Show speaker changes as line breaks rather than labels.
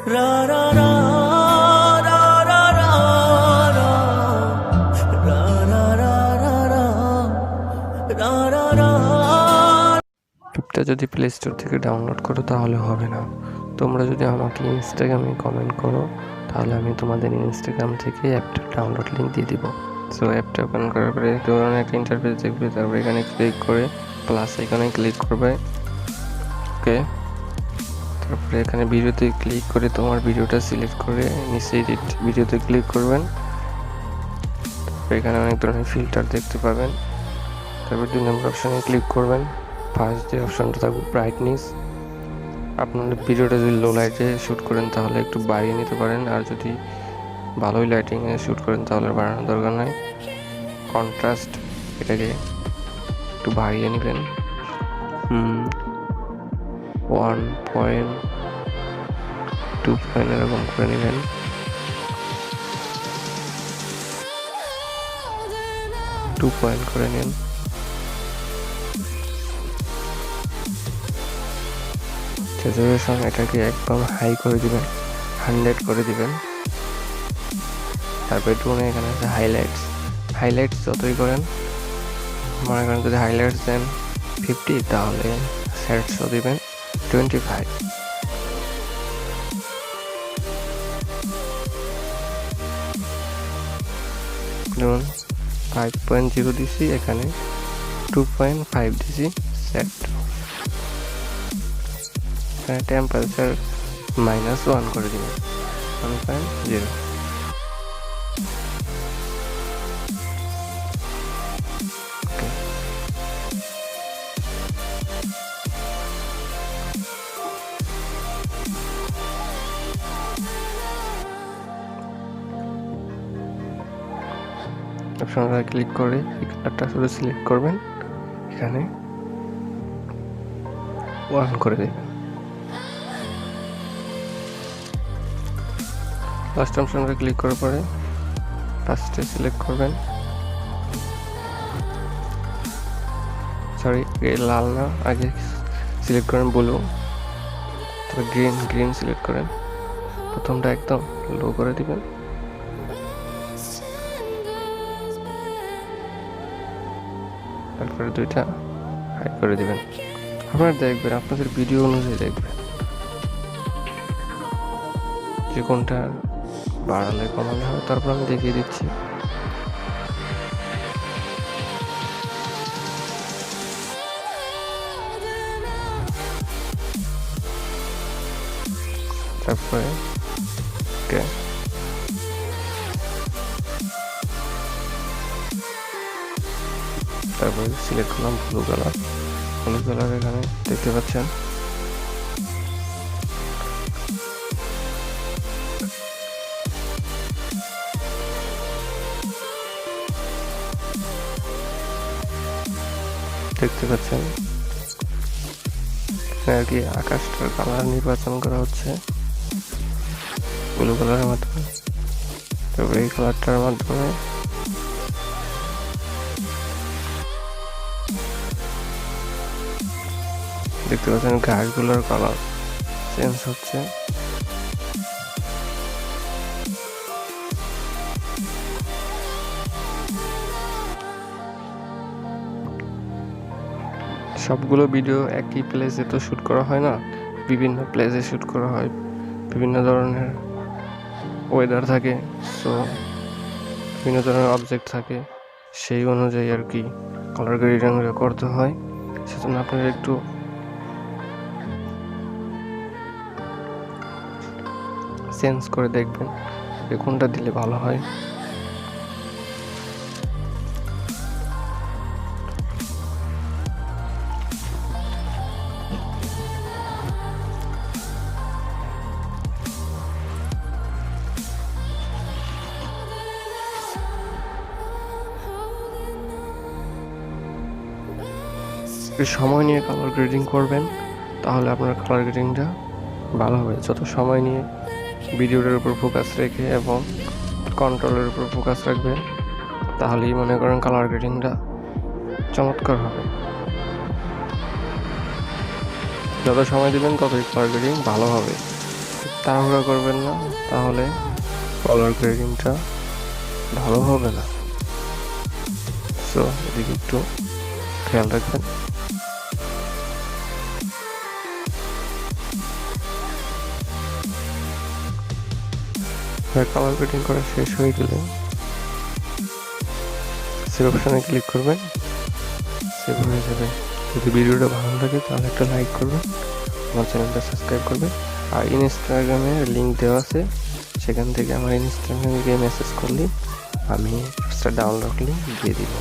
ra ra ra ra ra ra ra ra ra ra ra ra ra।
অ্যাপটা যদি play store থেকে download করো তাহলে হবে না। তোমরা যদি আমাকে ইনস্টাগ্রামে কমেন্ট করো তাহলে আমি তোমাদের ইনস্টাগ্রাম থেকে অ্যাপটা ডাউনলোড লিঙ্ক দিয়ে দিব। সো অ্যাপটা ওপেন করার পরে ধরনের একটা ইন্টারফেস দেখবে, তারপরে এখানে ক্লিক করে প্লাস আইকনে ক্লিক করবে। ওকে, তারপরে এখানে ভিডিওতে ক্লিক করে তোমার ভিডিওটা সিলেক্ট করে নিচে এডিট ভিডিওতে ক্লিক করবেন। তারপরে এখানে অনেক ধরনের ফিল্টার দেখতে পাবেন। তারপর 2 নম্বর অপশানে ক্লিক করবেন। ফার্স্ট যে অপশানটা থাকবে ব্রাইটনেস, আপনার ভিডিওটা যদি লো লাইটে শ্যুট করেন তাহলে একটু বাড়িয়ে নিতে পারেন, আর যদি ভালোই লাইটিংয়ে শ্যুট করেন তাহলে বাড়ানোর দরকার নয়। কন্ট্রাস্ট এটাকে একটু বাড়িয়ে নেবেন, 1.2 এরকম করে নেবেন। করে নিন। স্যাচুরেশন এটাকে একদম হাই করে দিবেন, 100 করে দিবেন। তারপরে টুনে এখানে আছে হাইলাইটস যতই করেন, মনে করেন যদি হাইলাইটস দেন 50 তাহলে শ্যাডো দিবেন 25। যেমন 5.0 দিছি, এখানে 2.5 দিছি সেট। এখানে টেম্পারেচার -1 করে দিবেন, 1.0। অপশনটা ক্লিক করে এই কালারটা শুধু সিলেক্ট করবেন, এখানে 1 করে দেবেন। লাস্ট অপশনটা ক্লিক করার পরে ফার্স্টে সিলেক্ট করবেন, সরি লাল না, আগে সিলেক্ট করেন ব্লু, তারপর গ্রিন সিলেক্ট করেন। প্রথমটা একদম লো করে দিবেন, তারপরে দুইটা হাই করে দিবেন। আপনারা দেখবেন, আপনাদের ভিডিও অনুযায়ী দেখবেন যে কোনটা বাড়ালে কমালে হয়। তারপর আমি দেখিয়ে দিচ্ছি। তারপরে ওকে, তারপরে সিলেক্ট করলাম ব্লু কালার। এখানে দেখতে পাচ্ছেন। আর কি আকাশটার কালার নির্বাচন করা হচ্ছে ব্লু কালারের মাধ্যমে। তারপরে এই কালারটার মাধ্যমে দেখতে পাচ্ছেন গাছগুলোর কালার চেঞ্জ হচ্ছে। সবগুলো ভিডিও একই প্লেসে তো শ্যুট করা হয় না, বিভিন্ন প্লেসে শ্যুট করা হয়, বিভিন্ন ধরনের ওয়েদার থাকে, সো বিভিন্ন ধরনের অবজেক্ট থাকে, সেই অনুযায়ী আর কি কালার গ্রেডিং করতে হয়। সেজন্য আপনারা একটু চেঞ্জ করে দেখবেন যে কোনটা দিলে ভালো হয়। একটু সময় নিয়ে কালার গ্রেডিং করবেন, তাহলে আপনার কালার গ্রেডিংটা ভালো হবে। যত সময় নিয়ে ভিডিওটার উপর ফোকাস রেখে এবং কন্ট্রোলের উপর ফোকাস রাখবেন, তাহলেই মনে করেন কালার গ্রেডিংটা চমৎকার হবে। যত সময় দিবেন ততই কালার গ্রেডিং ভালো হবে। তাড়াহুড়া করবেন না, তাহলে কালার গ্রেডিংটা ভালো হবে না। সো এদিকে একটু খেয়াল রাখবেন। কালার গ্রেডিং করা শেষ হয়ে গেলে সেভ অপশানে ক্লিক করবেন, সেভ হয়ে যাবে। যদি ভিডিওটা ভালো লাগে তাহলে একটা লাইক করবেন, আমার চ্যানেলটা সাবস্ক্রাইব করবেন। আর ইনস্টাগ্রামের লিঙ্ক দেওয়া আছে, সেখান থেকে আমার ইনস্টাগ্রামে গিয়ে মেসেজ করলে আমি ডাউনলোড লিঙ্ক দিয়ে দিব।